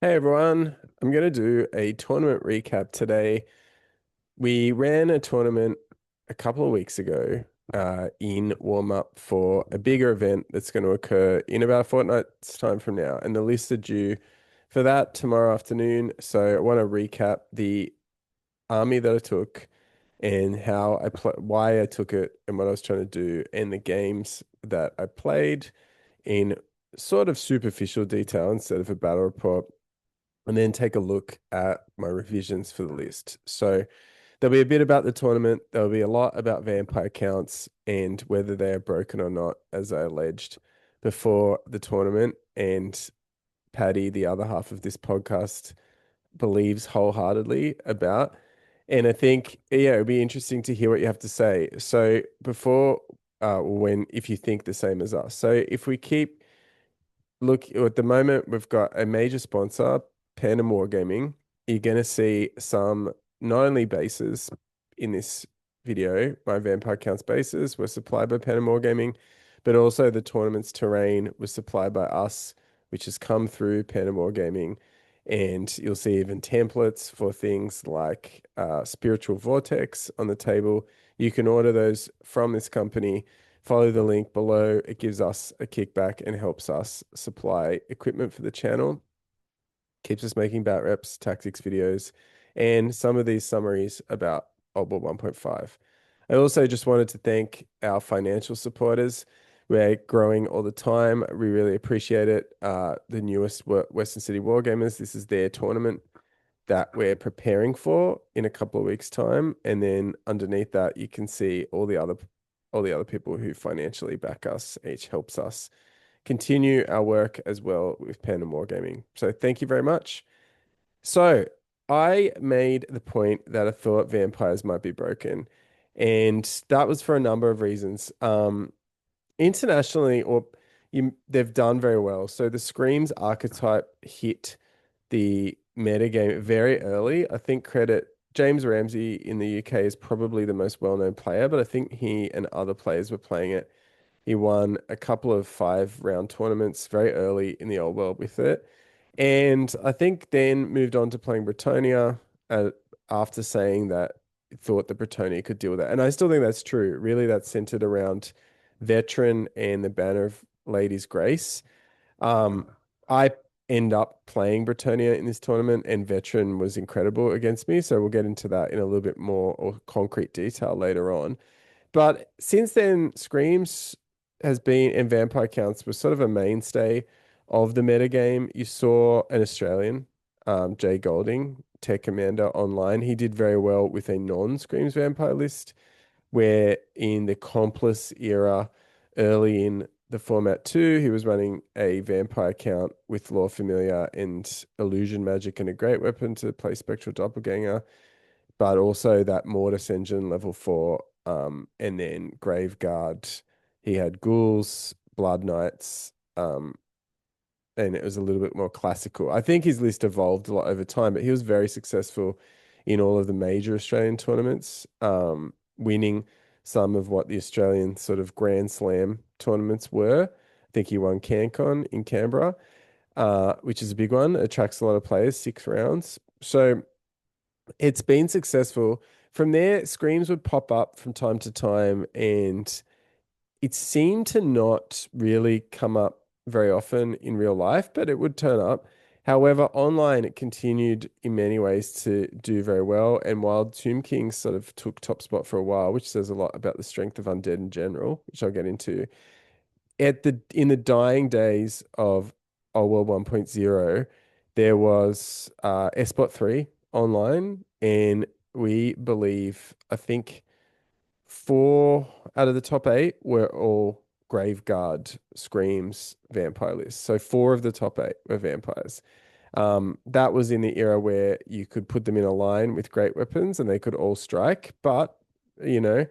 Hey everyone, I'm going to do a tournament recap today. We ran a tournament a couple of weeks ago in warm up for a bigger event that's going to occur in about a fortnight's time from now. And the lists are due for that tomorrow afternoon. So I want to recap the army that I took and why I took it and what I was trying to do and the games that I played in sort of superficial detail instead of a battle report and then take a look at my revisions for the list. So there'll be a bit about the tournament. There'll be a lot about vampire counts and whether they are broken or not, as I alleged before the tournament. And Paddy, the other half of this podcast, believes wholeheartedly about. And I think, yeah, it'll be interesting to hear what you have to say. So if you think the same as us. So if we keep Look, at the moment, we've got a major sponsor, Pandemwargaming. You're going to see some not only bases in this video, my Vampire Counts bases were supplied by Pandemwargaming, but also the tournament's terrain was supplied by us, which has come through Pandemwargaming. And you'll see even templates for things like Spiritual Vortex on the table. You can order those from this company. Follow the link below. It gives us a kickback and helps us supply equipment for the channel. Keeps us making bat reps, tactics videos, and some of these summaries about Old War 1.5. I also just wanted to thank our financial supporters. We're growing all the time. We really appreciate it. The newest Western City Wargamers, this is their tournament that we're preparing for in a couple of weeks' time. And then underneath that, you can see all the other people who financially back us. Each helps us continue our work as well with Pandemwargaming. So thank you very much. So I made the point that I thought vampires might be broken, and that was for a number of reasons. Internationally, they've done very well. So the Screams archetype hit the metagame very early. I think credit James Ramsey in the UK is probably the most well-known player, but I think he and other players were playing it. He won a couple of 5-round tournaments very early in the old world with it. And I think then moved on to playing Bretonnia after saying that he thought the Bretonnia could deal with that. And I still think that's true. Really, that's centered around Veteran and the Banner of Lady's Grace. Um, I end up playing Bretonnia in this tournament, and Veteran was incredible against me. So we'll get into that in a little bit more or concrete detail later on. But since then, Screams has been and Vampire Counts was sort of a mainstay of the metagame. You saw an Australian, Jay Golding, Tech Commander online. He did very well with a non-Screams Vampire list, where in the Complex era, early in the format two, he was running a vampire count with Lore Familiar and Illusion Magic and a great weapon to play Spectral Doppelganger, but also that Mortis engine level four, and then Graveguard. He had Ghouls, Blood Knights, and it was a little bit more classical. I think his list evolved a lot over time, but he was very successful in all of the major Australian tournaments, winning some of what the Australian sort of Grand Slam tournaments were. I think he won CanCon in Canberra, which is a big one. Attracts a lot of players, 6 rounds. So it's been successful. From there, screams would pop up from time to time, and it seemed to not really come up very often in real life, but it would turn up. However, online, it continued in many ways to do very well. And while Tomb King sort of took top spot for a while, which says a lot about the strength of Undead in general, which I'll get into, in the dying days of Old World 1.0, there was Espot 3 online, and we believe, I think 4 out of the top 8 were all Graveguard Screams vampire lists. So 4 of the top 8 were vampires. That was in the era where you could put them in a line with great weapons and they could all strike, but you know,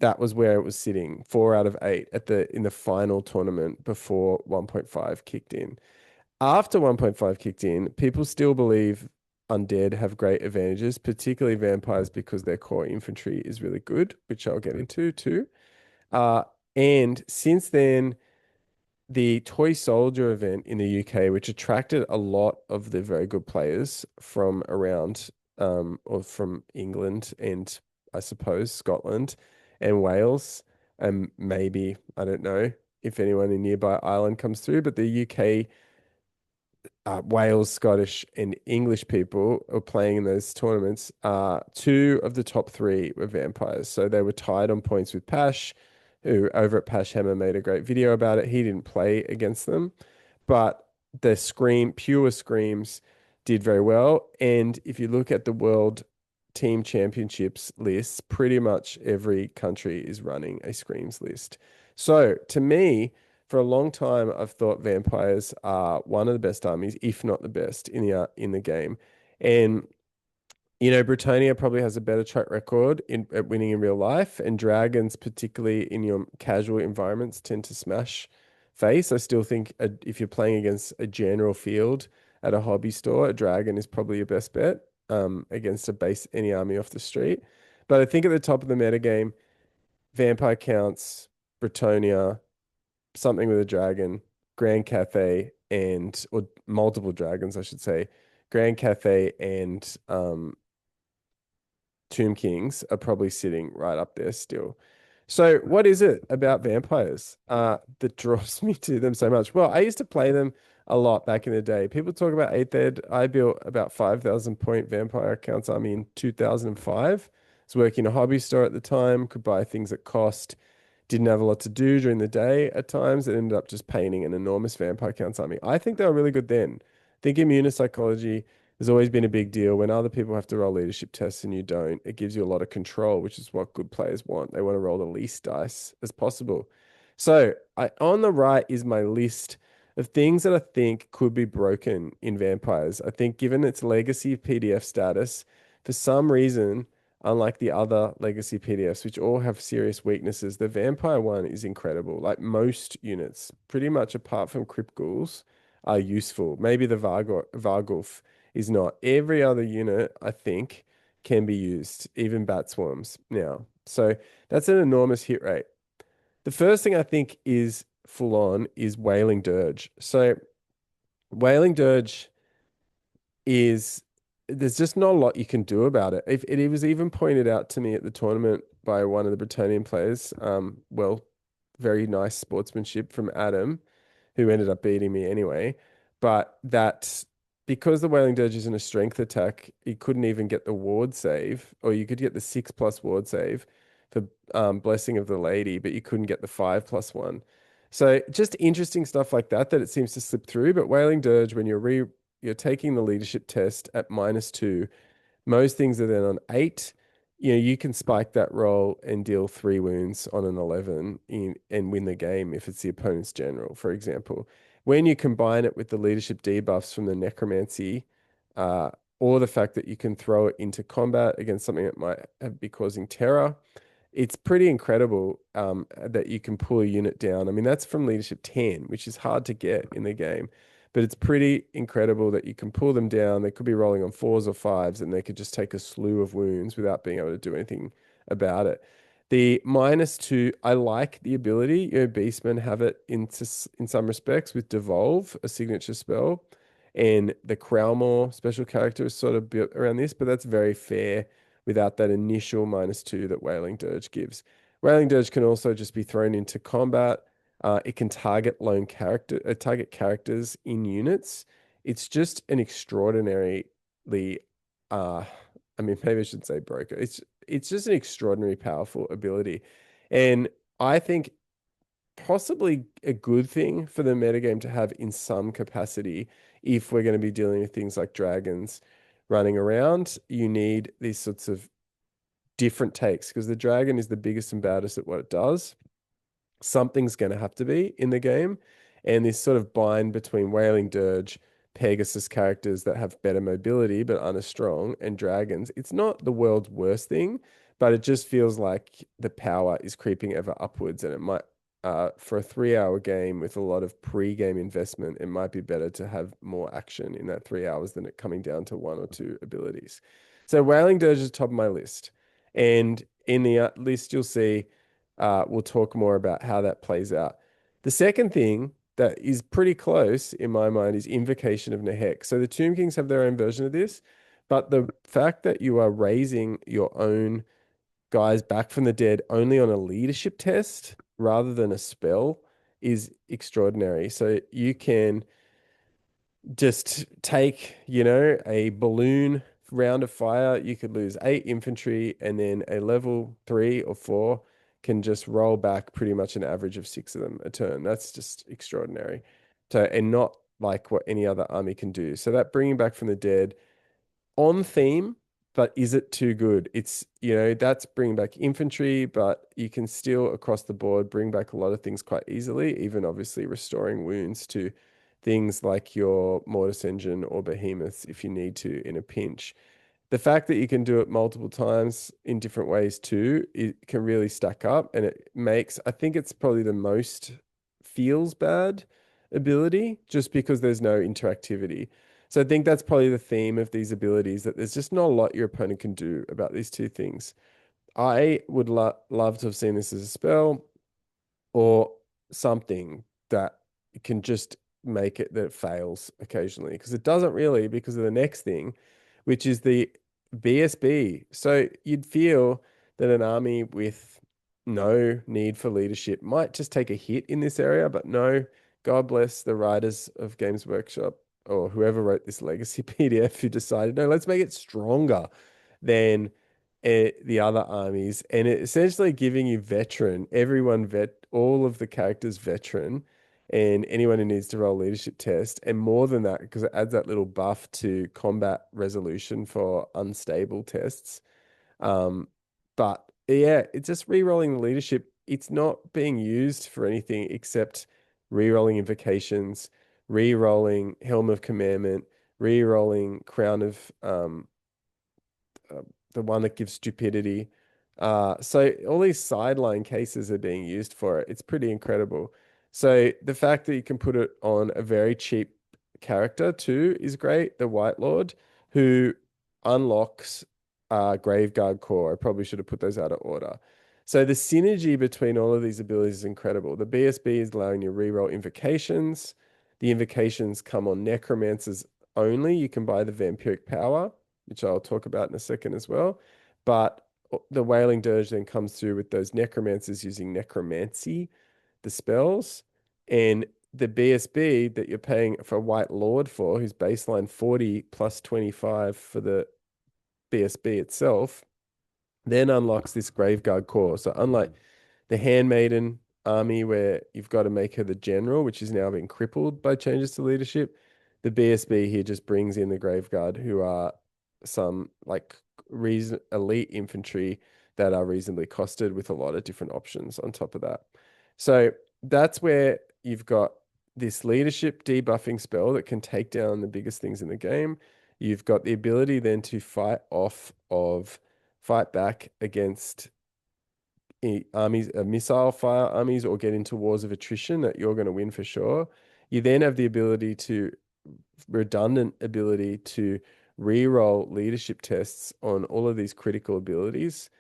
that was where it was sitting, 4 out of 8 in the final tournament before 1.5 kicked in. After 1.5 kicked in, people still believe undead have great advantages, particularly vampires, because their core infantry is really good, which I'll get into too. Uh, and since then, the Toy Soldier event in the UK, which attracted a lot of the very good players from around, or from England and I suppose Scotland and Wales, and maybe, I don't know if anyone in nearby Ireland comes through, but the UK, Wales, Scottish, and English people are playing in those tournaments. Two of the top three were vampires. So they were tied on points with Pash, who over at Pash Hammer made a great video about it. He didn't play against them, but the pure screams did very well. And if you look at the world team championships lists, pretty much every country is running a screams list. So to me, for a long time, I've thought vampires are one of the best armies, if not the best in the game. And Bretonnia probably has a better track record at winning in real life, and dragons, particularly in your casual environments, tend to smash face. I still think if you're playing against a general field at a hobby store, a dragon is probably your best bet against any army off the street. But I think at the top of the meta game, vampire counts, Bretonnia, something with a dragon, Grand Cathay, and or multiple dragons, I should say. Grand Cathay and Tomb Kings are probably sitting right up there still. So, what is it about vampires that draws me to them so much? Well, I used to play them a lot back in the day. People talk about 8th Ed. I built about 5,000 point vampire accounts army in 2005. I was working in a hobby store at the time, could buy things at cost, didn't have a lot to do during the day at times, and ended up just painting an enormous vampire counts army. I think they were really good then. I think immunopsychology has always been a big deal. When other people have to roll leadership tests and you don't, it gives you a lot of control, which is what good players want. They want to roll the least dice as possible. So on the right is my list of things that I think could be broken in vampires. I think given its legacy PDF status, for some reason, unlike the other legacy PDFs, which all have serious weaknesses, the vampire one is incredible. Like most units, pretty much apart from Crypt Ghouls, are useful. Maybe the Vargulf is not. Every other unit, I think, can be used, even bat swarms now. So that's an enormous hit rate. The first thing I think is full on is Wailing Dirge. So Wailing Dirge is there's just not a lot you can do about it. If it was even pointed out to me at the tournament by one of the Bretonnian players, very nice sportsmanship from Adam, who ended up beating me anyway. But that because the Wailing Dirge isn't a strength attack, he couldn't even get the ward save, or you could get the 6+ ward save for Blessing of the Lady, but you couldn't get the 5+1. So just interesting stuff like that it seems to slip through. But Wailing Dirge, when you're taking the leadership test at -2, most things are then on 8. You can spike that roll and deal 3 wounds on an 11 and win the game if it's the opponent's general, for example. When you combine it with the leadership debuffs from the necromancy, uh, or the fact that you can throw it into combat against something that might be causing terror, it's pretty incredible that you can pull a unit down. I mean, that's from leadership 10, which is hard to get in the game. But it's pretty incredible that you can pull them down. They could be rolling on 4s or 5s, and they could just take a slew of wounds without being able to do anything about it. The -2, I like the ability. Beastmen have it in some respects with Devolve, a signature spell, and the Crowmore special character is sort of built around this, but that's very fair without that initial -2 that Wailing Dirge gives. Wailing Dirge can also just be thrown into combat. It can target characters in units. It's just an extraordinarily, uh, I mean, maybe I should say broker. It's just an extraordinary powerful ability, and I think possibly a good thing for the metagame to have in some capacity if we're going to be dealing with things like dragons running around. You need these sorts of different takes because the dragon is the biggest and baddest at what it does. Something's going to have to be in the game. And this sort of bind between Wailing Dirge, Pegasus characters that have better mobility but aren't as strong, and dragons, it's not the world's worst thing, but it just feels like the power is creeping ever upwards. And it might, for a 3-hour game with a lot of pre-game investment, it might be better to have more action in that 3 hours than it coming down to 1 or 2 abilities. So Wailing Dirge is top of my list. And in the list, you'll see we'll talk more about how that plays out. The second thing that is pretty close in my mind is Invocation of Nehek. So the Tomb Kings have their own version of this, but the fact that you are raising your own guys back from the dead only on a leadership test rather than a spell is extraordinary. So you can just take, a balloon round of fire. You could lose 8 infantry, and then a level 3 or 4 can just roll back pretty much an average of 6 of them a turn. That's just extraordinary. So, and not like what any other army can do. So that bringing back from the dead on theme, but is it too good? It's, that's bringing back infantry, but you can still across the board bring back a lot of things quite easily, even obviously restoring wounds to things like your Mortis Engine or Behemoths if you need to in a pinch. The fact that you can do it multiple times in different ways too, it can really stack up, and it makes, I think it's probably the most feels bad ability just because there's no interactivity. So I think that's probably the theme of these abilities, that there's just not a lot your opponent can do about these two things. I would love to have seen this as a spell or something that can just make it that it fails occasionally, because it doesn't really, because of the next thing, which is the BSB. So you'd feel that an army with no need for leadership might just take a hit in this area, but no, God bless the writers of Games Workshop or whoever wrote this legacy PDF who decided, no, let's make it stronger than the other armies, and it essentially giving you veteran, everyone all of the characters veteran, and anyone who needs to roll leadership test, and more than that because it adds that little buff to combat resolution for unstable tests. But yeah, it's just re-rolling the leadership. It's not being used for anything except re-rolling invocations, re-rolling Helm of Commandment, re-rolling Crown of uh, the one that gives stupidity. So all these sideline cases are being used for it. It's pretty incredible. So the fact that you can put it on a very cheap character too is great. The White Lord, who unlocks Graveguard Core. I probably should have put those out of order. So the synergy between all of these abilities is incredible. The BSB is allowing you to reroll invocations. The invocations come on necromancers only. You can buy the vampiric power, which I'll talk about in a second as well. But the Wailing Dirge then comes through with those necromancers using necromancy, the spells, and the BSB that you're paying for White Lord for, who's baseline 40 plus 25 for the BSB itself, then unlocks this Graveguard Core. So unlike the Handmaiden army, where you've got to make her the general, which is now being crippled by changes to leadership, the BSB here just brings in the Graveguard, who are some like reason elite infantry that are reasonably costed with a lot of different options on top of that. So that's where you've got this leadership debuffing spell that can take down the biggest things in the game. You've got the ability then to fight back against armies, missile fire armies, or get into wars of attrition that you're going to win for sure. You then have the ability to redundant ability to re-roll leadership tests on all of these critical abilities.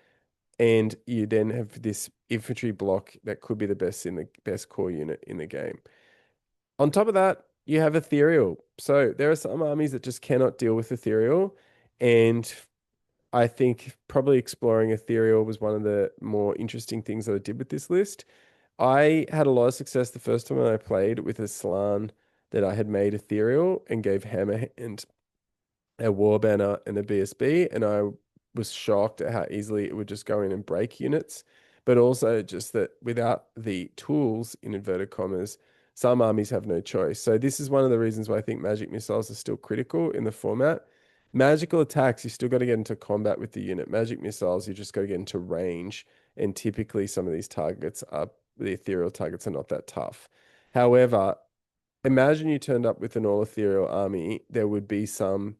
And you then have this infantry block that could be the best core unit in the game. On top of that, you have ethereal. So there are some armies that just cannot deal with ethereal, and I think probably exploring ethereal was one of the more interesting things that I did with this list. I had a lot of success the first time I played with a Slann that I had made ethereal and gave Hammerhand a war banner and a BSB, and I was shocked at how easily it would just go in and break units, but also just that without the tools, in inverted commas, some armies have no choice. So this is one of the reasons why I think magic missiles are still critical in the format. Magical attacks, you still got to get into combat with the unit. Magic missiles, you just got to get into range, and typically some of these targets are the ethereal targets are not that tough. However, imagine you turned up with an all ethereal army, there would be some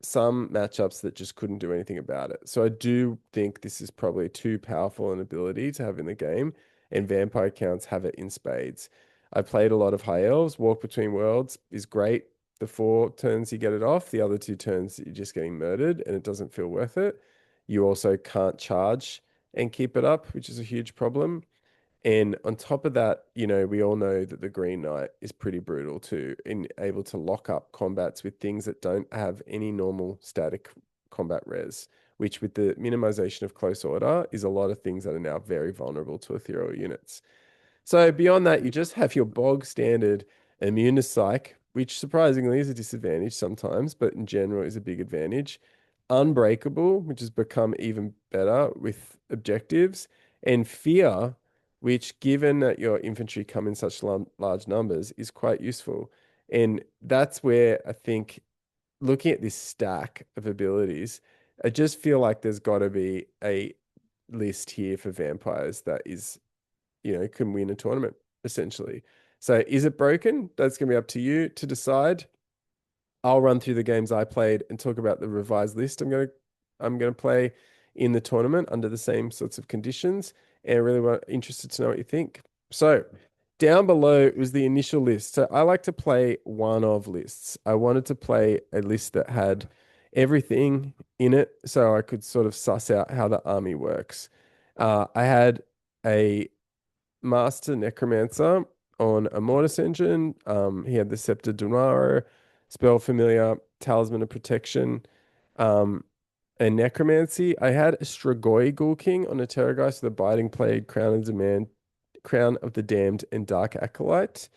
matchups that just couldn't do anything about it. So I do think this is probably too powerful an ability to have in the game, and vampire counts have it in spades. I played a lot of high elves. Walk Between Worlds is great. The 4 turns you get it off. The other 2 turns you're just getting murdered, and it doesn't feel worth it. You also can't charge and keep it up, which is a huge problem. And on top of that, we all know that the Green Knight is pretty brutal too, in able to lock up combats with things that don't have any normal static combat res, which with the minimization of close order is a lot of things that are now very vulnerable to ethereal units. So beyond that, you just have your bog standard immune to psych, which surprisingly is a disadvantage sometimes, but in general is a big advantage. Unbreakable, which has become even better with objectives, and fear, which, given that your infantry come in such large numbers, is quite useful. And that's where I think looking at this stack of abilities, I just feel like there's got to be a list here for vampires that is can win a tournament essentially. So is it broken? That's going to be up to you to decide. I'll run through the games I played and talk about the revised list I'm going to play in the tournament under the same sorts of conditions, and really interested to know what you think. So down below was the initial list. So I like to play one of lists. I wanted to play a list that had everything in it so I could sort of suss out how the army works. I had a Master Necromancer on a Mortis engine. He had the Scepter Dunaro, Spell Familiar, Talisman of Protection, um, and Necromancy. I had a Strigoi Ghoul King on a Terrorgeist with a Biting Plague, Crown of the Damned, and Dark Acolyte.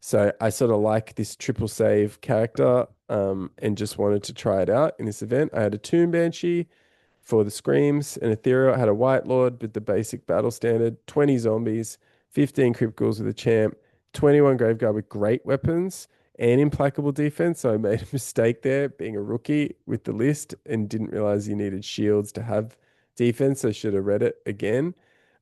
So I sort of like this triple save character, and just wanted to try it out in this event. I had a Tomb Banshee for the Screams, and Ethereal. I had a White Lord with the basic battle standard, 20 zombies, 15 Crypt Ghouls with a champ, 21 Graveguard with great weapons and implacable defense. So I made a mistake there being a rookie with the list and didn't realize you needed shields to have defense. I should have read it again.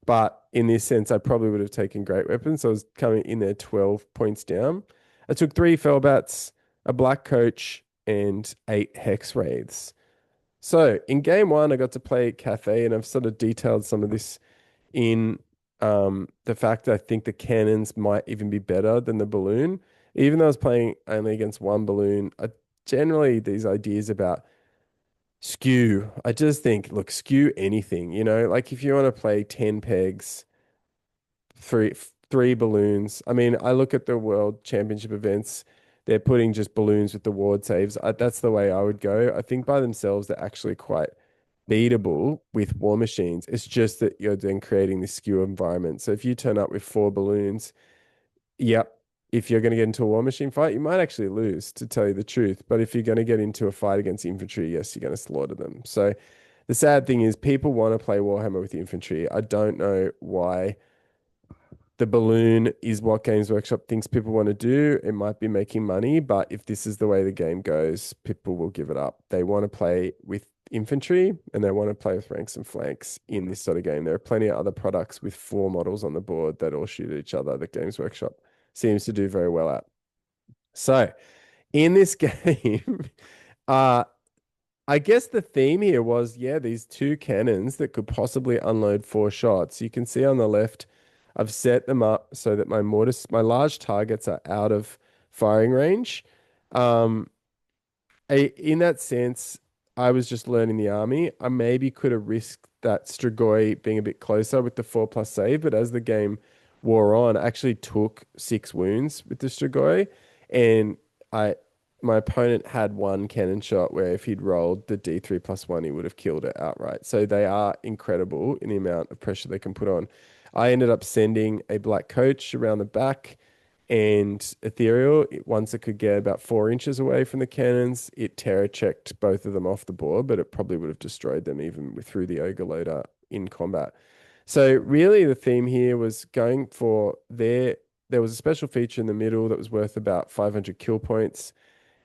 But in this sense, I probably would have taken great weapons. So I was coming in there 12 points down. I took 3 Fellbats, a Black Coach, and 8 Hex Wraiths. So in game one, I got to play Cathay, and I've sort of detailed some of this in the fact that I think the cannons might even be better than the balloon. Even though I was playing only against one balloon, generally these ideas about skew, I just think, look, skew anything, like if you want to play 10 pegs, three three balloons. I mean, I look at the World Championship events, they're putting just balloons with the ward saves. That's the way I would go. I think by themselves they're actually quite beatable with war machines. It's just that you're then creating this skew environment. So if you turn up with 4 balloons, yep, if you're going to get into a war machine fight, you might actually lose, to tell you the truth. But if you're going to get into a fight against infantry, yes, you're going to slaughter them. So the sad thing is people want to play Warhammer with infantry. I don't know why the balloon is what Games Workshop thinks people want to do. It might be making money, but if this is the way the game goes, people will give it up. They want to play with infantry and they want to play with ranks and flanks in this sort of game. There are plenty of other products with 4 models on the board that all shoot at each other that Games Workshop seems to do very well at. So in this game, uh, I guess the theme here was, yeah, these 2 cannons that could possibly unload 4 shots. You can see on the left, I've set them up so that my large targets are out of firing range. Um, in that sense, I was just learning the army. I maybe could have risked that Strigoi being a bit closer with the 4+ save, but as the game wore on, I actually took 6 wounds with the Strigoi, and I my opponent had 1 cannon shot where if he'd rolled the D3+1, he would have killed it outright. So they are incredible in the amount of pressure they can put on. I ended up sending a Black Coach around the back and Ethereal, once it could get about 4 inches away from the cannons, it terror checked both of them off the board, but it probably would have destroyed them even through the Ogre Loader in combat. So really the theme here was going for there was a special feature in the middle that was worth about 500 kill points,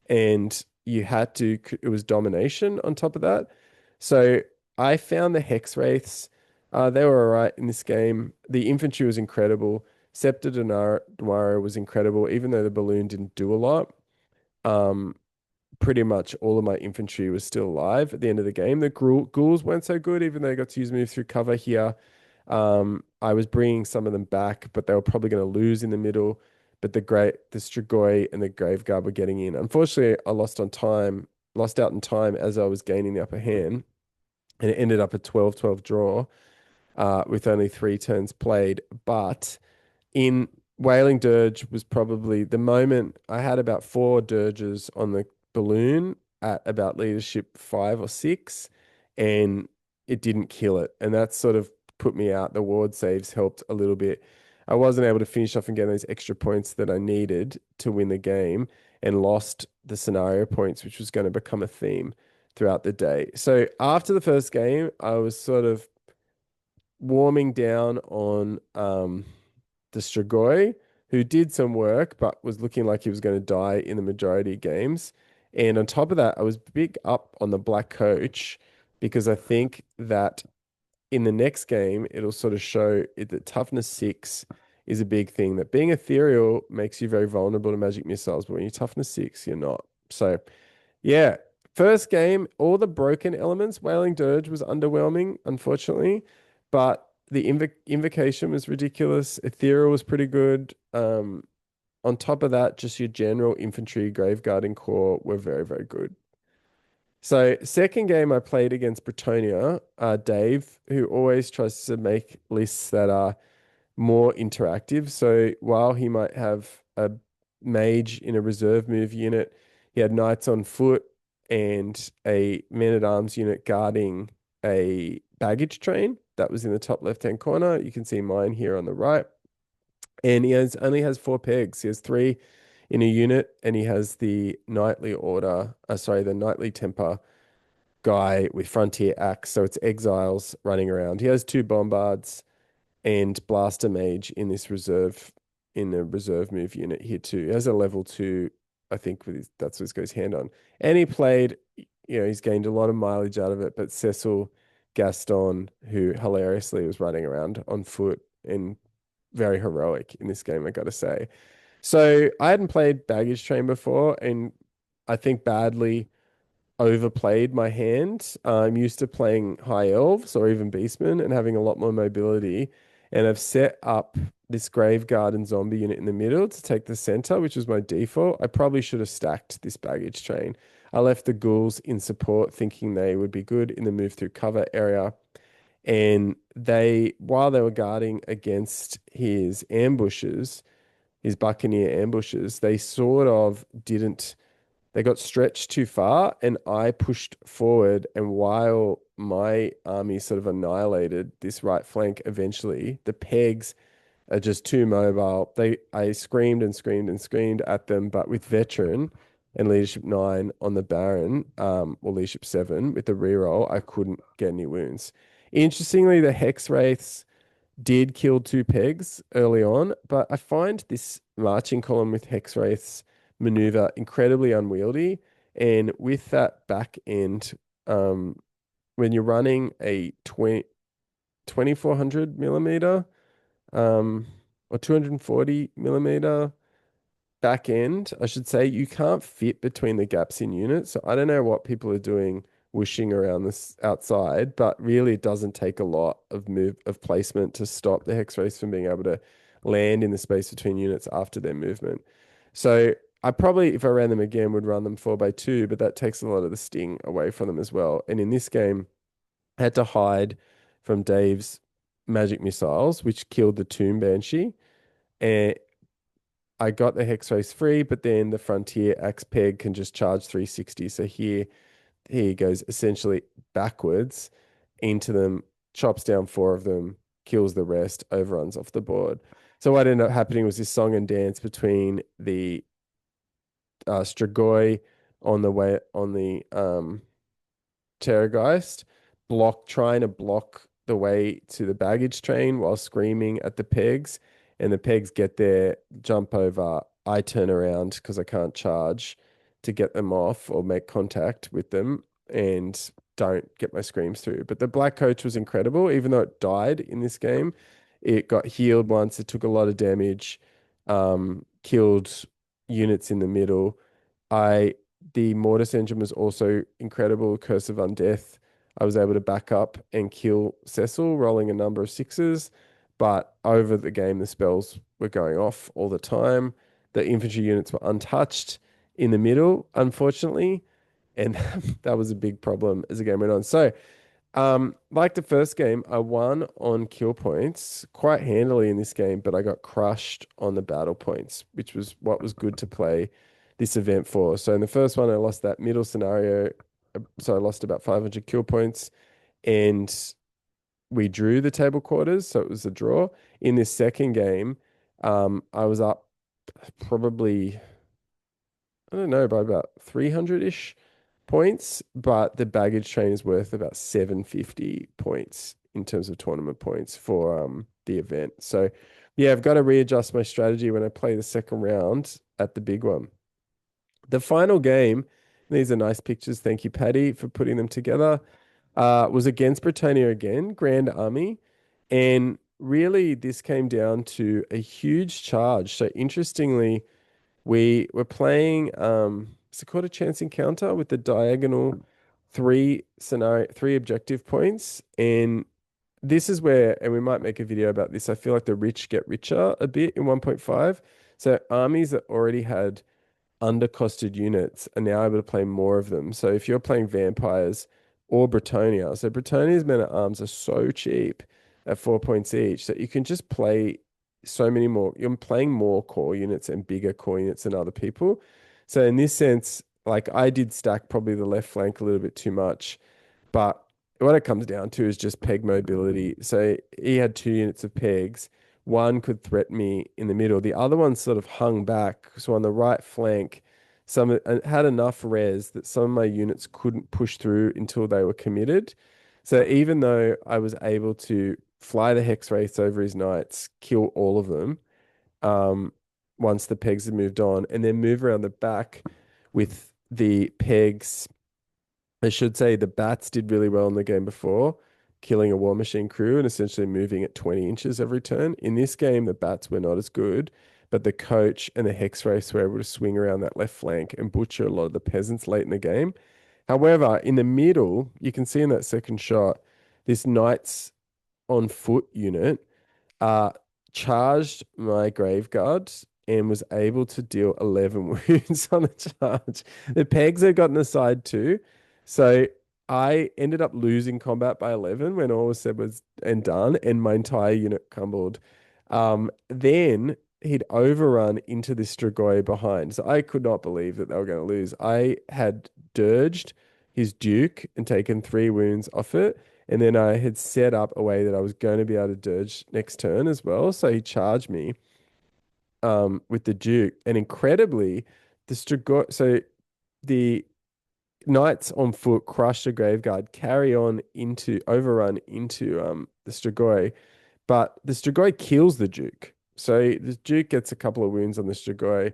and it was domination on top of that. So I found the Hex Wraiths, they were all right in this game. The infantry was incredible. Scepter Dunaro was incredible, even though the balloon didn't do a lot. Um, Pretty much all of my infantry was still alive at the end of the game. The ghouls weren't so good, even though they got to use moves through cover here. I was bringing some of them back, but they were probably going to lose in the middle. But the Strigoi and the Graveguard were getting in. Unfortunately, I lost out in time as I was gaining the upper hand, and it ended up a 12-12 draw. with only 3 turns played. But in Wailing Dirge was probably the moment I had about 4 dirges on the balloon at about leadership 5 or 6, and it didn't kill it. And that sort of put me out. The ward saves helped a little bit. I wasn't able to finish off and get those extra points that I needed to win the game and lost the scenario points, which was going to become a theme throughout the day. So after the first game, I was sort of warming down on the Strigoi, who did some work but was looking like he was going to die in the majority of games. And on top of that, I was big up on the Black Coach because I think that in the next game, it'll sort of show it that toughness 6 is a big thing. That being ethereal makes you very vulnerable to magic missiles, but when you're toughness 6, you're not. So yeah, first game, all the broken elements. Wailing Dirge was underwhelming, unfortunately, but the invocation was ridiculous. Ethereal was pretty good. On top of that, just your general infantry, Graveguard, and Core were very, very good. So, second game I played against Bretonnia, Dave, who always tries to make lists that are more interactive. So while he might have a mage in a reserve move unit, he had knights on foot and a men-at-arms unit guarding a baggage train that was in the top left-hand corner. You can see mine here on the right. And he only has 4 pegs. He has 3 in a unit, and he has the knightly order, the knightly temper guy with frontier axe. So it's exiles running around. He has 2 bombards and Blaster Mage in the reserve move unit here too. He has a level 2, I think that's what this goes hand on. And he played, he's gained a lot of mileage out of it, but Cecil Gaston, who hilariously was running around on foot and very heroic in this game, I gotta say. So I hadn't played Baggage Train before, and I think badly overplayed my hand. I'm used to playing high elves or even beastmen and having a lot more mobility. And I've set up this Graveguard and zombie unit in the middle to take the center, which was my default. I probably should have stacked this baggage train. I left the ghouls in support, thinking they would be good in the move through cover area. And while they were guarding against his ambushes, his Buccaneer ambushes, they sort of didn't they got stretched too far, and I pushed forward. And while my army sort of annihilated this right flank, eventually the pegs are just too mobile. I screamed and screamed and screamed at them, but with veteran and leadership 9 on the Baron, or leadership 7 with the reroll, I couldn't get any wounds. Interestingly, the Hex Wraiths did kill 2 pegs early on, but I find this marching column with Hex Wraiths maneuver incredibly unwieldy. And with that back end, when you're running a 2400 millimeter, or 240 millimeter back end, I should say, you can't fit between the gaps in units. So I don't know what people are doing whooshing around this outside, but really it doesn't take a lot of placement to stop the Hex Race from being able to land in the space between units after their movement. So I probably, if I ran them again, would run them 4x2, but that takes a lot of the sting away from them as well. And in this game, I had to hide from Dave's magic missiles, which killed the Tomb Banshee. And I got the Hex Race free, but then the Frontier Axe Peg can just charge 360. So here he goes essentially backwards into them, chops down 4 of them, kills the rest, overruns off the board. So what ended up happening was this song and dance between the Strigoi on the Terrorgeist, trying to block the way to the baggage train while screaming at the pegs. And the pegs get there, jump over. I turn around because I can't charge to get them off or make contact with them and don't get my screams through. But the Black Coach was incredible, even though it died in this game. It got healed once, it took a lot of damage, killed units in the middle. I The Mortis engine was also incredible. Curse of Undeath. I was able to back up and kill Cecil, rolling a number of 6s. But over the game, the spells were going off all the time. The infantry units were untouched in the middle, unfortunately. And that was a big problem as the game went on. So Like the first game, I won on kill points quite handily in this game, but I got crushed on the battle points, which was what was good to play this event for. So in the first one, I lost that middle scenario, so I lost about 500 kill points, and we drew the table quarters, so it was a draw. In this second game, I was up probably, I don't know, by about 300-ish points, but the baggage train is worth about 750 points in terms of tournament points for the event. So yeah, I've got to readjust my strategy when I play the second round at the big one. The final game, these are nice pictures. Thank you, Paddy, for putting them together. Was against Bretonnia again, Grand Army. And really, this came down to a huge charge. So interestingly, we were playing is it called a chance encounter with the diagonal three objective points. And this is where, and we might make a video about this. I feel like the rich get richer a bit in 1.5. So armies that already had undercosted units are now able to play more of them. So if you're playing vampires or Bretonnia, so Bretonnia's men at arms are so cheap at 4 points each that you can just play so many more. You're playing more core units and bigger core units than other people. So in this sense, like I did stack probably the left flank a little bit too much, but what it comes down to is just peg mobility. So he had 2 units of pegs. One could threaten me in the middle. The other one sort of hung back. So on the right flank, some had enough res that some of my units couldn't push through until they were committed. So even though I was able to fly the hex wraiths over his knights, kill all of them, um, once the pegs had moved on, and then move around the back with the pegs. I should say the bats did really well in the game before, killing a war machine crew and essentially moving at 20 inches every turn. In this game, the bats were not as good, but the coach and the hex race were able to swing around that left flank and butcher a lot of the peasants late in the game. However, in the middle, you can see in that second shot, this knights on foot unit uh, charged my Graveguard and was able to deal 11 wounds on the charge. The pegs had gotten aside too. So I ended up losing combat by 11 when all was said was and done, and my entire unit crumbled. Then he'd overrun into the Strigoi behind. So I could not believe that they were going to lose. I had dirged his Duke and taken 3 wounds off it. And then I had set up a way that I was going to be able to dirge next turn as well. So he charged me with the Duke. And incredibly, the knights on foot crush the Graveguard, carry on into overrun into the Strigoi, but the Strigoi kills the Duke. So the Duke gets a couple of wounds on the Strigoi,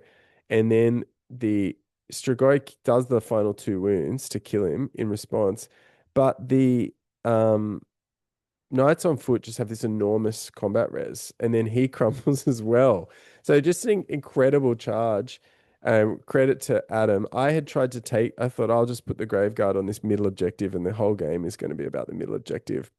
and then the Strigoi does the final 2 wounds to kill him in response. But the um, Knights on foot just have this enormous combat res, and then he crumbles as well. So just an incredible charge. Credit to Adam. I had tried to take, I thought I'll just put the Graveguard on this middle objective, and the whole game is going to be about the middle objective.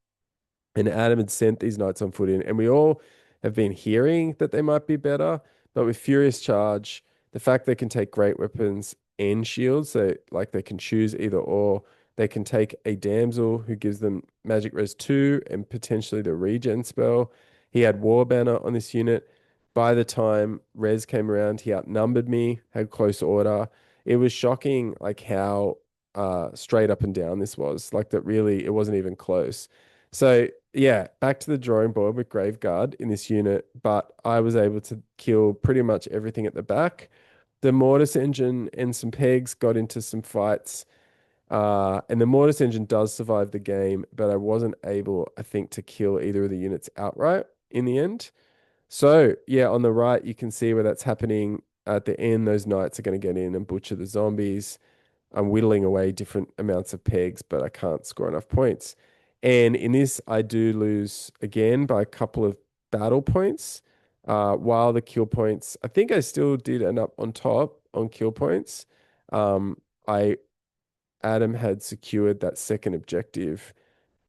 And Adam had sent these knights on foot in, and we all have been hearing that they might be better, but with Furious Charge, the fact they can take great weapons and shields, so like they can choose either or, they can take a damsel who gives them magic res 2 and potentially the regen spell. He had War Banner on this unit. By the time res came around, he outnumbered me, had close order. It was shocking like how straight up and down this was. Like that really it wasn't even close. So yeah, back to the drawing board with Graveguard in this unit, but I was able to kill pretty much everything at the back. The Mortis engine and some pegs got into some fights. And the Mortis engine does survive the game, but I wasn't able, I think, to kill either of the units outright in the end. So yeah, on the right, you can see where that's happening. At the end, those knights are going to get in and butcher the zombies. I'm whittling away different amounts of pegs, but I can't score enough points. And in this, I do lose again by a couple of battle points. While the kill points, I think I still did end up on top on kill points. I Adam had secured that second objective.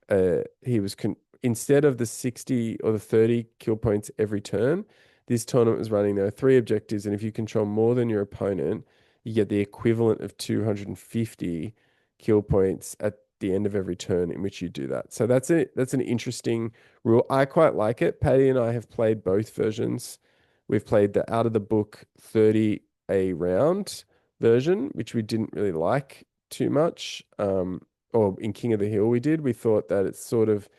He was instead of the 60 or the 30 kill points every turn, this tournament was running there are 3 objectives, and if you control more than your opponent, you get the equivalent of 250 kill points at the end of every turn in which you do that. So that's it. That's an interesting rule. I quite like it. Patty and I have played both versions. We've played the out of the book 30 a round version, which we didn't really like too much. Or in King of the Hill we did. We thought that it sort of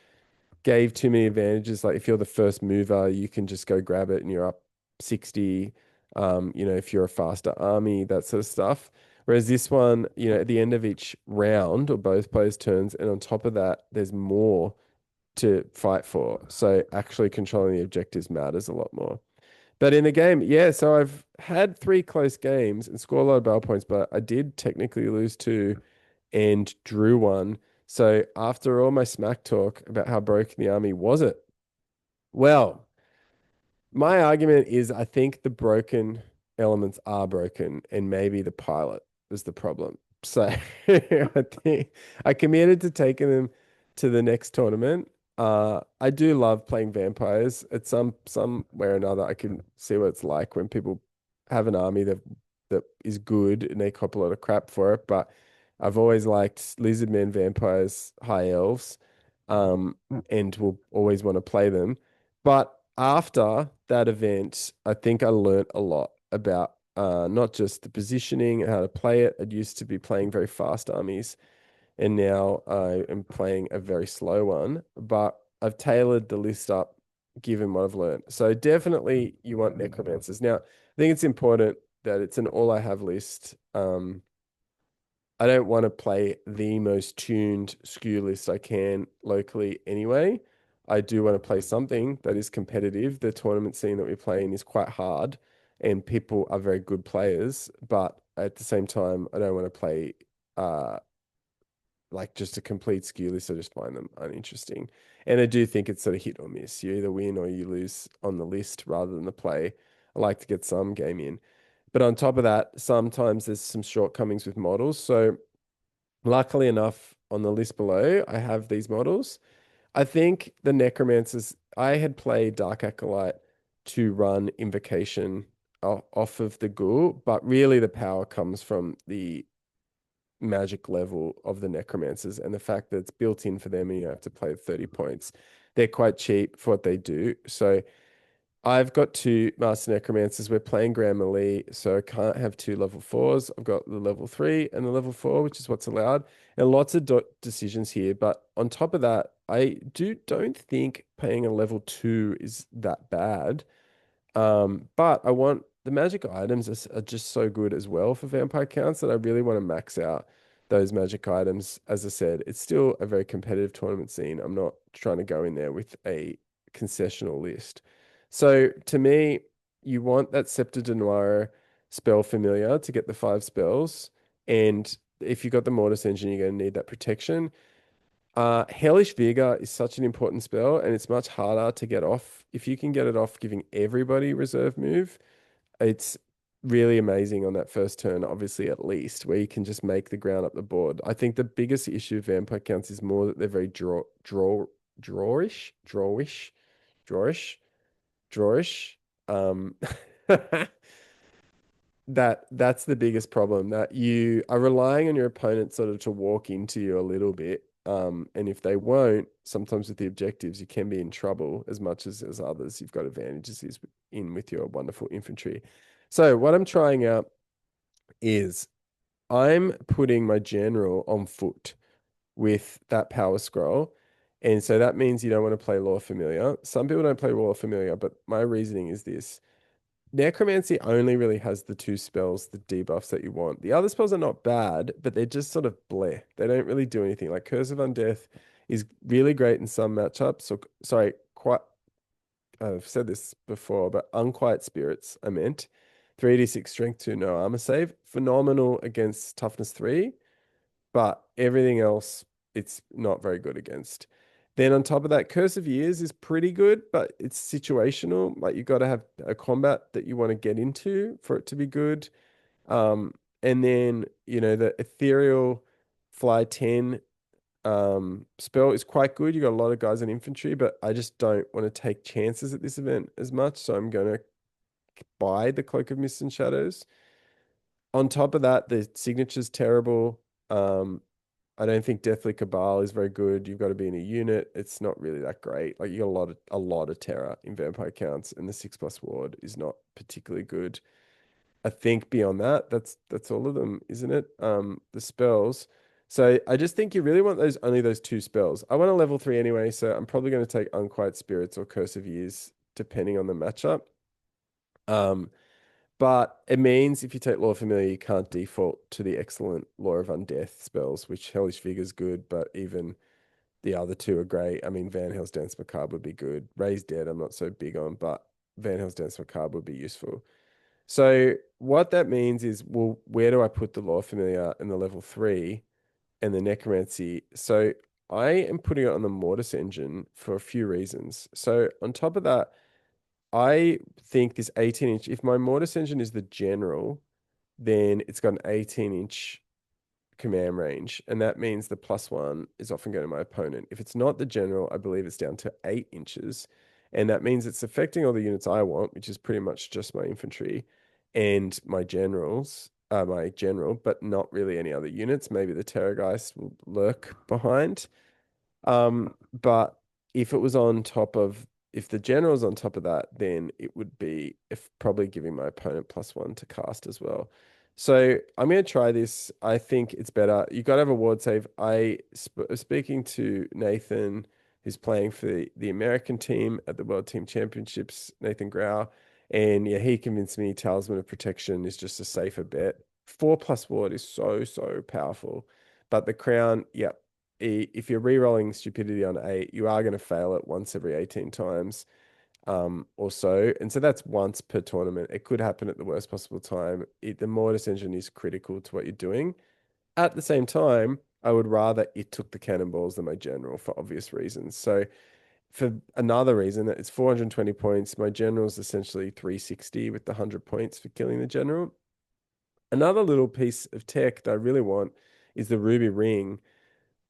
gave too many advantages. Like if you're the first mover, you can just go grab it and you're up 60. If you're a faster army, that sort of stuff. Whereas this one, at the end of each round or both players' turns, and on top of that, there's more to fight for. So actually controlling the objectives matters a lot more. But in the game, yeah, so I've had three close games and scored a lot of battle points, but I did technically lose two and drew one. So after all my smack talk about how broken the army was it? Well, my argument is I think the broken elements are broken, and maybe the pilot is the problem. So I think I committed to taking them to the next tournament. I do love playing vampires. At some way or another, I can see what it's like when people have an army that is good and they cop a lot of crap for it. But I've always liked lizard men, vampires, high elves, and will always want to play them. But after that event, I think I learnt a lot about not just the positioning and how to play it. I used to be playing very fast armies, and now I am playing a very slow one. But I've tailored the list up given what I've learned. So definitely you want necromancers. Now, I think it's important that it's an all I have list. I don't want to play the most tuned skew list I can locally anyway. I do want to play something that is competitive. The tournament scene that we're playing is quite hard and people are very good players, but at the same time, I don't want to play uh like just a complete skew list. I just find them uninteresting. And I do think it's sort of hit or miss. You either win or you lose on the list rather than the play. I like to get some game in. But on top of that, sometimes there's some shortcomings with models. So luckily enough, on the list below, I have these models. I think the Necromancers, I had played Dark Acolyte to run Invocation off of the Ghoul, but really the power comes from the magic level of the Necromancers and the fact that it's built in for them and you have to play 30 points. They're quite cheap for what they do. So I've got two Master Necromancers. We're playing Grand Melee, so I can't have two level fours. I've got the level three and the level four, which is what's allowed, and lots of decisions here. But on top of that, I don't think paying a level two is that bad. But I want the magic items are just so good as well for vampire counts that I really want to max out those magic items. As I said, it's still a very competitive tournament scene. I'm not trying to go in there with a concessional list. So to me, you want that Scepter de Noir spell familiar to get the 5 spells. And if you've got the Mortis engine, you're going to need that protection. Hellish Vigor is such an important spell, and it's much harder to get off. If you can get it off giving everybody reserve move, it's really amazing on that first turn, obviously, at least, where you can just make the ground up the board. I think the biggest issue of vampire counts is more that they're very drawish, drawish. Um, that's the biggest problem, that you are relying on your opponent sort of to walk into you a little bit. And if they won't, sometimes with the objectives, you can be in trouble as much as others. You've got advantages in with your wonderful infantry. So what I'm trying out is I'm putting my general on foot with that power scroll. And so that means you don't want to play Law Familiar. Some people don't play Law Familiar, but my reasoning is this. Necromancy only really has the two spells, the debuffs that you want. The other spells are not bad, but they're just sort of bleh. They don't really do anything. Like Curse of Undeath is really great in some matchups. So, sorry, quite. I've said this before, but Unquiet Spirits, I meant. 3d6 strength 2, no armor save. Phenomenal against toughness 3, but everything else, it's not very good against. Then on top of that, Curse of Years is pretty good, but it's situational. Like you got to have a combat that you want to get into for it to be good. And then, the Ethereal Fly 10 spell is quite good. You got a lot of guys in infantry, but I just don't want to take chances at this event as much. So I'm going to buy the Cloak of Mist and Shadows. On top of that, the signature's terrible. I don't think Deathly Cabal is very good. You've got to be in a unit. It's not really that great. Like you got a lot of terror in vampire counts, and the 6+ ward is not particularly good. I think beyond that, that's all of them, isn't it? The spells. So I just think you really want those only those two spells. I want a level 3 anyway, so I'm probably going to take Unquiet Spirits or Curse of Years, depending on the matchup. Um, but it means if you take Law Familiar, you can't default to the excellent Law of Undeath spells, which Hellish Figure's good, but even the other two are great. I mean, Van Hels's Dance Macabre would be good. Raise Dead, I'm not so big on, but Van Hels's Dance Macabre would be useful. So what that means is, well, where do I put the Law Familiar and the level 3 and the Necromancy? So I am putting it on the Mortis engine for a few reasons. So on top of that, I think this 18-inch, if my Mortis engine is the general, then it's got an 18-inch command range, and that means the +1 is often going to my opponent. If it's not the general, I believe it's down to 8 inches, and that means it's affecting all the units I want, which is pretty much just my infantry and my generals, my general, but not really any other units. Maybe the Terrorgeist will lurk behind. But if it was on top of, if the general's on top of that, then it would be if probably giving my opponent +1 to cast as well. So I'm going to try this. I think it's better. You got to have a ward save. Speaking to Nathan, who's playing for the American team at the World Team Championships, Nathan Grau, and yeah, he convinced me Talisman of Protection is just a safer bet. 4+ ward is so powerful, but the crown, yeah, if you're re-rolling stupidity on 8, you are going to fail it once every 18 times, or so. And so that's once per tournament. It could happen at the worst possible time. The Mortis engine is critical to what you're doing. At the same time, I would rather it took the cannonballs than my general for obvious reasons. So for another reason, it's 420 points. My general is essentially 360 with the 100 points for killing the general. Another little piece of tech that I really want is the Ruby Ring.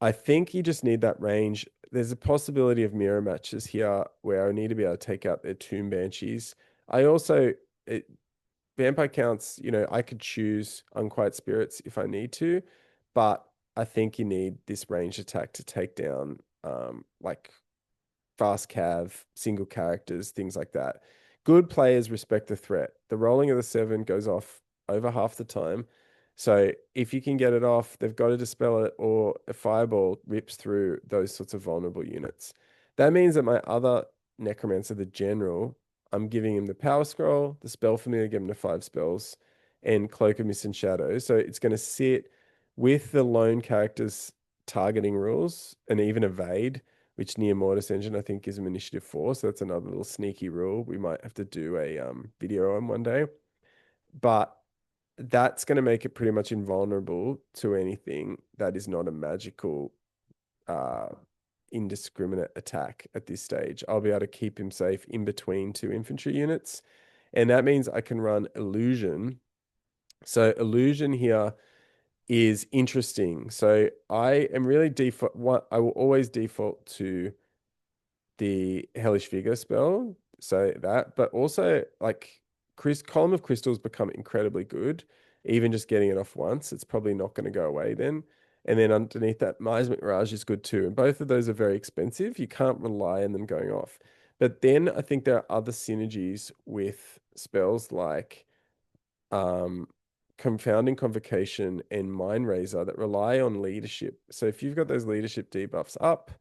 I think you just need that range. There's a possibility of mirror matches here where I need to be able to take out their Tomb Banshees. I also, it, Vampire counts, I could choose Unquiet Spirits if I need to, but I think you need this range attack to take down like fast cav, single characters, things like that. Good players respect the threat. The rolling of the 7 goes off over half the time. So if you can get it off, they've got to dispel it, or a fireball rips through those sorts of vulnerable units. That means that my other necromancer, the general, I'm giving him the power scroll, the spell familiar, give him the 5 spells, and cloak of mist and shadow. So it's going to sit with the lone character's targeting rules and even evade, which near Mortis Engine I think gives him initiative 4. So that's another little sneaky rule we might have to do a video on one day. But that's going to make it pretty much invulnerable to anything that is not a magical, uh, indiscriminate attack at this stage. I'll be able to keep him safe in between two infantry units. And that means I can run illusion. So illusion here is interesting. So I am really default. What I will always default to the Hellish Figure spell. So that, but also like Column of Crystals become incredibly good. Even just getting it off once, it's probably not going to go away then. And then underneath that, Miasmic Mirage is good too. And both of those are very expensive. You can't rely on them going off. But then I think there are other synergies with spells like um, Confounding Convocation and Mind Razor that rely on leadership. So if you've got those leadership debuffs up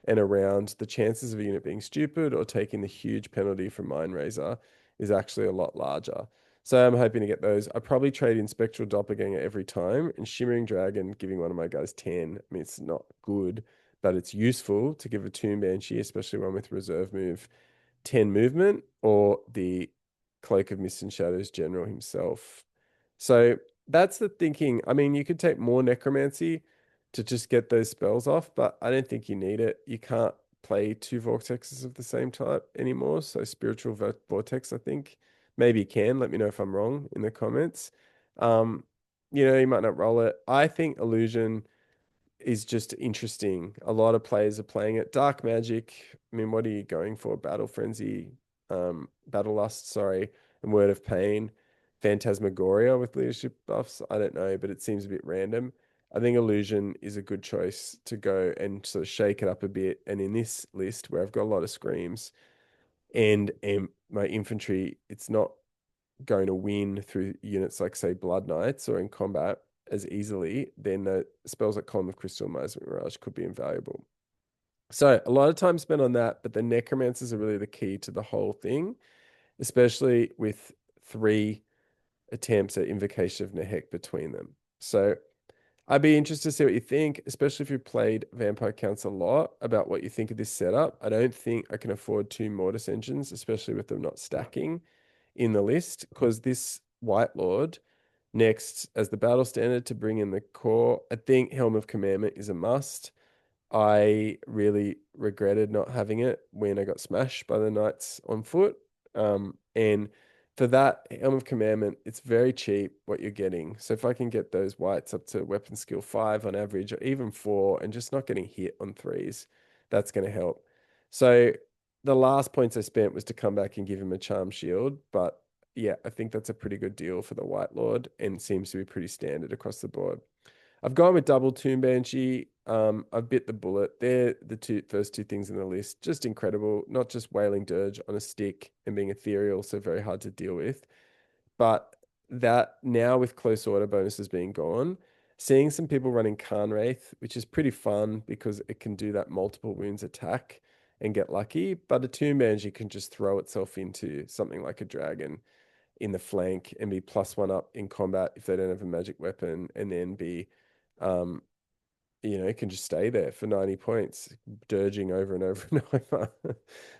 and around, the chances of a unit being stupid or taking the huge penalty from Mind Razor is actually a lot larger. So I'm hoping to get those. I probably trade in Spectral Doppelganger every time, and Shimmering Dragon giving one of my guys 10. I mean, it's not good, but it's useful to give a Tomb Banshee, especially one with reserve move, 10 movement, or the Cloak of Mist and Shadows general himself. So that's the thinking. I mean, you could take more necromancy to just get those spells off, but I don't think you need it. You can't play two vortexes of the same type anymore. So spiritual vortex, I think. Maybe you can. Let me know if I'm wrong in the comments. Um, you might not roll it. I think illusion is just interesting. A lot of players are playing it. Dark magic. I mean, what are you going for? Battle frenzy, battle lust, sorry, and word of pain. Phantasmagoria with leadership buffs. I don't know, but it seems a bit random. I think Illusion is a good choice to go and sort of shake it up a bit. And in this list, where I've got a lot of screams and my infantry, it's not going to win through units like, say, Blood Knights or in combat as easily, then the spells like Column of Crystal and Miasma Mirage could be invaluable. So a lot of time spent on that, but the necromancers are really the key to the whole thing, especially with 3 attempts at Invocation of Nehek between them. So I'd be interested to see what you think, especially if you played Vampire Counts a lot, about what you think of this setup. I don't think I can afford 2 Mortis engines, especially with them not stacking in the list, because this White Lord next as the battle standard to bring in the core. I think Helm of Commandment is a must. I really regretted not having it when I got smashed by the Knights on foot. And for that Helm of Commandment, it's very cheap what you're getting. So if I can get those whites up to weapon skill 5 on average, or even 4, and just not getting hit on 3s, that's going to help. So the last points I spent was to come back and give him a charm shield. But yeah, I think that's a pretty good deal for the White Lord and seems to be pretty standard across the board. I've gone with double Tomb Banshee. I've bit the bullet. They're the first two things in the list. Just incredible. Not just Wailing Dirge on a stick and being ethereal, so very hard to deal with. But that now with close order bonuses being gone, seeing some people running Khan Wraith, which is pretty fun because it can do that multiple wounds attack and get lucky. But a Tomb Banshee can just throw itself into something like a dragon in the flank and be +1 up in combat if they don't have a magic weapon, and then be um, it can just stay there for 90 points, dirging over and over and over.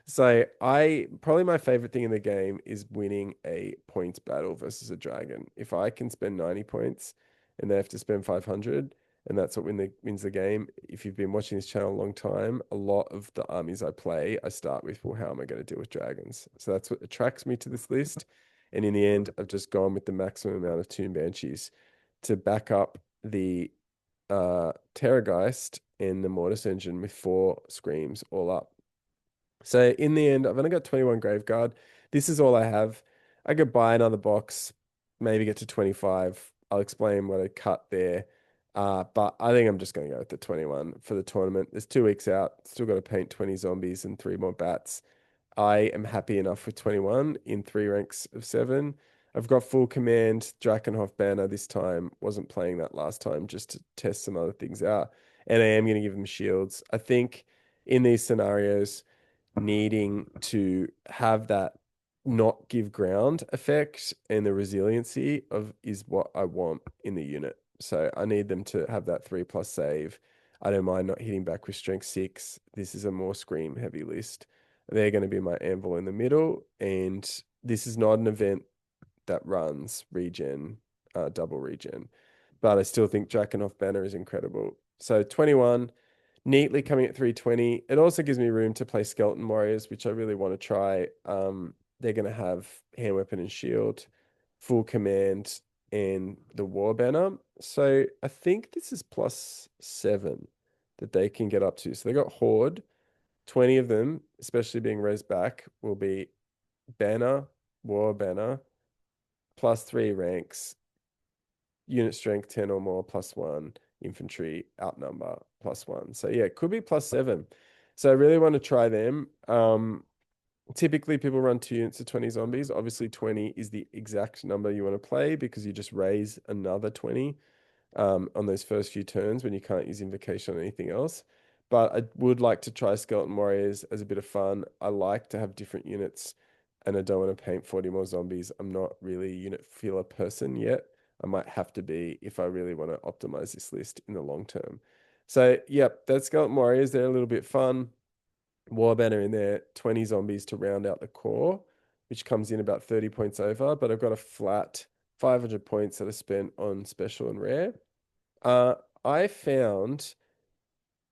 So I probably my favorite thing in the game is winning a points battle versus a dragon. If I can spend 90 points and they have to spend 500, and that's what wins the game. If you've been watching this channel a long time, a lot of the armies I play, I start with, well, how am I going to deal with dragons? So that's what attracts me to this list. And in the end, I've just gone with the maximum amount of Tomb Banshees to back up the Terrorgeist and the Mortis engine with 4 screams all up. So in the end, I've only got 21 Graveguard. This is all I have. I could buy another box, maybe get to 25. I'll explain what I cut there. But I think I'm just going to go with the 21 for the tournament. There's 2 weeks out. Still got to paint 20 zombies and 3 more bats. I am happy enough with 21 in 3 ranks of 7. I've got full command, Drakenhof banner this time. Wasn't playing that last time just to test some other things out. And I am going to give them shields. I think in these scenarios, needing to have that not give ground effect and the resiliency of is what I want in the unit. So I need them to have that 3+ save. I don't mind not hitting back with strength 6. This is a more scream heavy list. They're going to be my anvil in the middle, and this is not an event that runs regen, double regen, but I still think Drakenhof banner is incredible. So 21, neatly coming at 320. It also gives me room to play Skeleton Warriors, which I really want to try. They're going to have hand weapon and shield, full command, and the war banner. So I think this is +7 that they can get up to. So they got Horde. 20 of them, especially being raised back, will be banner, war banner, +3 ranks, unit strength 10 or more, +1, infantry outnumber, +1. So yeah, it could be +7. So I really want to try them. Typically people run 2 units of 20 zombies. Obviously 20 is the exact number you want to play because you just raise another 20 on those first few turns when you can't use invocation or anything else. But I would like to try Skeleton Warriors as a bit of fun. I like to have different units and I don't want to paint 40 more zombies. I'm not really a unit filler person yet. I might have to be if I really want to optimize this list in the long term. So, yep, that's Skeleton Warriors. They're a little bit fun. War Banner in there, 20 zombies to round out the core, which comes in about 30 points over. But I've got a flat 500 points that I spent on special and rare. Uh, I found,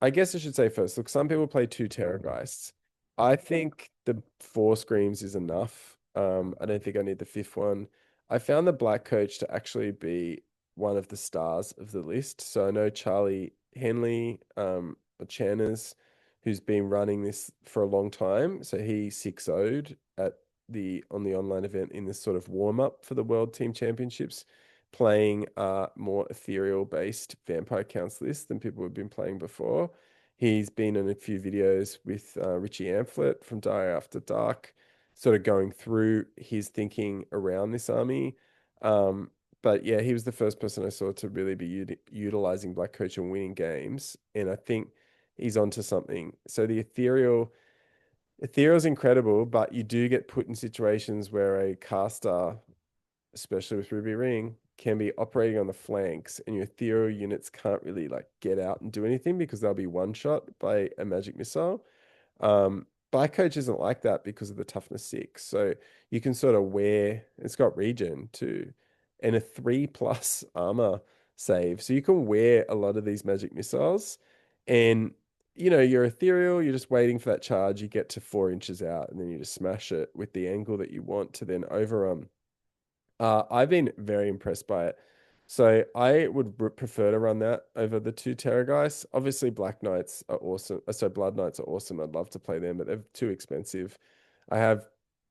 I guess I should say first, look, some people play 2 Terrorgeists. I think the 4 screams is enough. I don't think I need the 5th one. I found the Black Coach to actually be one of the stars of the list. So I know Charlie Henley, Channers, who's been running this for a long time. So he 6-0'd at on the online event in this sort of warm up for the World Team Championships playing more ethereal based vampire counts list than people have been playing before. He's been in a few videos with Richie Amphlett from Die After Dark, sort of going through his thinking around this army. Um, but yeah, he was the first person I saw to really be utilizing Black Coach and winning games. And I think he's onto something. So the ethereal's incredible, but you do get put in situations where a caster, especially with Ruby Ring, can be operating on the flanks, and your ethereal units can't really like get out and do anything because they'll be one shot by a magic missile. Black Coach isn't like that because of the toughness 6. So you can sort of wear, it's got regen too, and a 3+ armor save. So you can wear a lot of these magic missiles. And you're ethereal, you're just waiting for that charge. You get to 4 inches out, and then you just smash it with the angle that you want to then overrun. I've been very impressed by it. So I would prefer to run that over the two Terrorgeists. Obviously, Black Knights are awesome. So Blood Knights are awesome. I'd love to play them, but they're too expensive. I have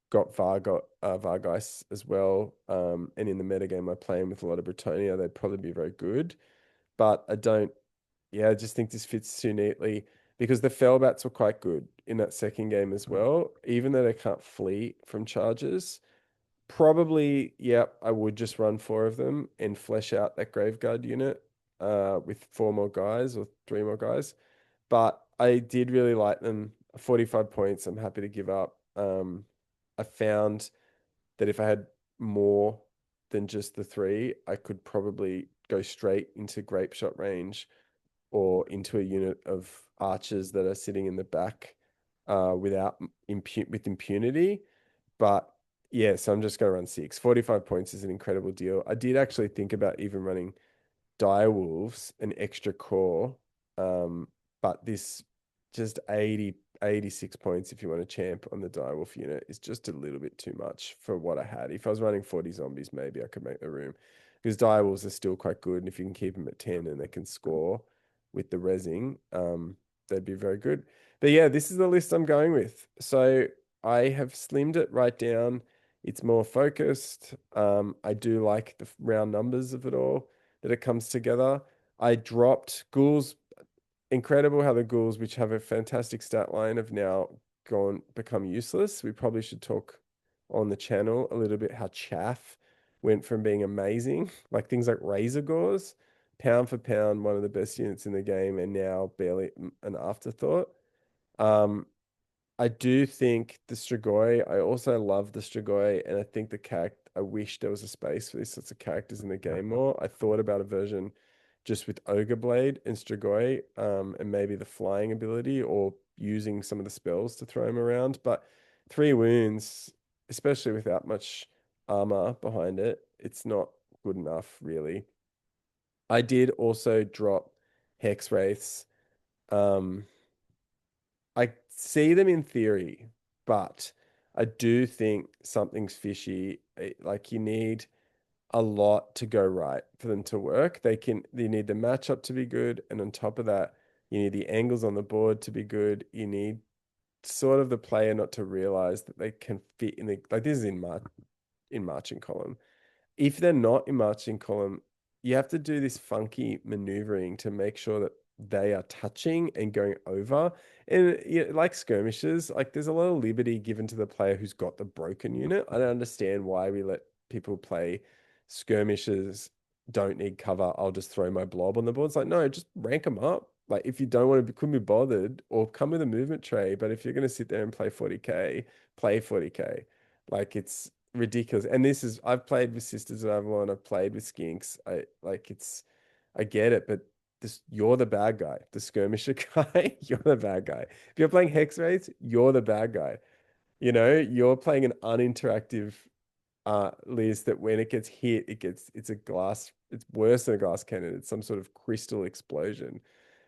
got Vargeists as well. And in the metagame, I play them with a lot of Bretonnia. They'd probably be very good. But I don't, yeah, I just think this fits too neatly because the Fellbats were quite good in that second game as well, even though they can't flee from charges. Probably, yeah, I would just run 4 of them and flesh out that Graveguard unit with 4 more guys or 3 more guys. But I did really like them. 45 points, I'm happy to give up. I found that if I had more than just the 3, I could probably go straight into grape shot range or into a unit of archers that are sitting in the back without with impunity. But yeah, so I'm just going to run 6. 45 points is an incredible deal. I did actually think about even running Dire Wolves, an extra core. But this just 86 points if you want to champ on the Dire Wolf unit is just a little bit too much for what I had. If I was running 40 zombies, maybe I could make the room because Dire Wolves are still quite good. And if you can keep them at 10 and they can score with the resing, they'd be very good. But yeah, this is the list I'm going with. So I have slimmed it right down. It's more focused. I do like the round numbers of it all that it comes together. I dropped ghouls. Incredible how the ghouls, which have a fantastic stat line, have now become useless. We probably should talk on the channel a little bit how chaff went from being amazing, like things like razor gauze, pound for pound, one of the best units in the game, and now barely an afterthought. Um, I do think the Strigoi, I also love the Strigoi, and I think the character, I wish there was a space for these sorts of characters in the game more. I thought about a version just with Ogre Blade and Strigoi, and maybe the flying ability or using some of the spells to throw him around. But 3 wounds, especially without much armor behind it, it's not good enough, really. I did also drop Hex Wraiths. Um, I see them in theory, but I do think something's fishy. Like you need a lot to go right for them to work. You need the matchup to be good, and on top of that, you need the angles on the board to be good. You need sort of the player not to realize that they can fit in the like this is in marching column. If they're not in marching column, you have to do this funky maneuvering to make sure that they are touching and going over. And like skirmishes, like there's a lot of liberty given to the player who's got the broken unit. I don't understand why we let people play skirmishes, don't need cover. I'll just throw my blob on the board. It's like, no, just rank them up. Like if you don't want to be, couldn't be bothered, or come with a movement tray. But if you're going to sit there and play 40k, play 40k. Like it's ridiculous. And this is I've played with Sisters of Avalon, I've played with Skinks. I get it, but you're the bad guy. The skirmisher guy, you're the bad guy. If you're playing Hex Rates, you're the bad guy. You're playing an uninteractive list that when it gets hit, it's worse than a glass cannon. It's some sort of crystal explosion.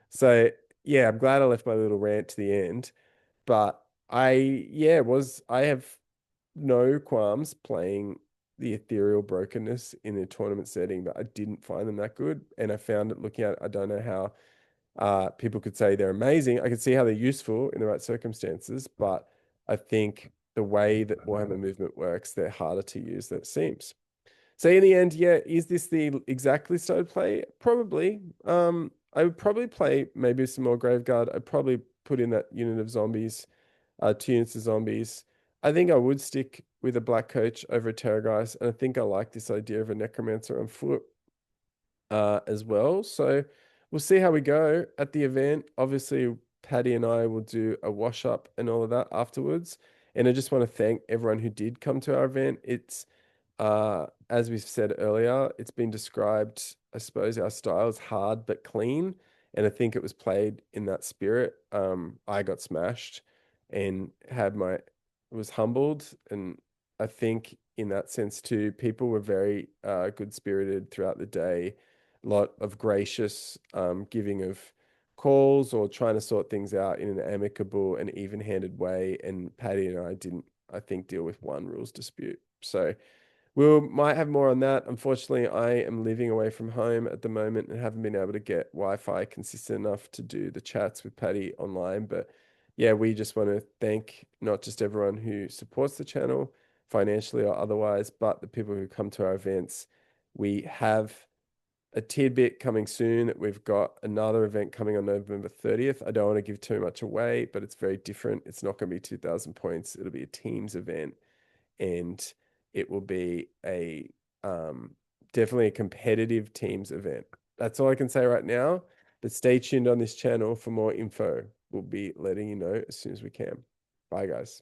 So yeah, I'm glad I left my little rant to the end. But I have no qualms playing the ethereal brokenness in a tournament setting, but I didn't find them that good. And I found it looking at, I don't know how people could say they're amazing. I could see how they're useful in the right circumstances, but I think the way that Warhammer movement works, they're harder to use than it seems. So in the end, yeah, is this the exactly started play? Probably. I would probably play maybe some more Graveguard. I'd probably put in that unit of zombies, 2 units of zombies. I think I would stick with a black coach over a Terrorgeist, and I think I like this idea of a Necromancer on foot as well. So we'll see how we go at the event. Obviously, Paddy and I will do a wash up and all of that afterwards. And I just want to thank everyone who did come to our event. It's as we've said earlier, it's been described, I suppose, our style is hard but clean. And I think it was played in that spirit. I got smashed and was humbled. And I think in that sense too, people were very good spirited throughout the day. A lot of gracious giving of calls or trying to sort things out in an amicable and even-handed way. And Patty and I didn't, I think, deal with one rules dispute. So we might have more on that. Unfortunately, I am living away from home at the moment and haven't been able to get Wi-Fi consistent enough to do the chats with Patty online. But yeah, we just want to thank not just everyone who supports the channel financially or otherwise, but the people who come to our events. We have a tidbit coming soon. We've got another event coming on November 30th. I don't want to give too much away, but it's very different. It's not going to be 2,000 points. It'll be a teams event, and it will be a definitely a competitive teams event. That's all I can say right now. But stay tuned on this channel for more info. We'll be letting you know as soon as we can. Bye, guys.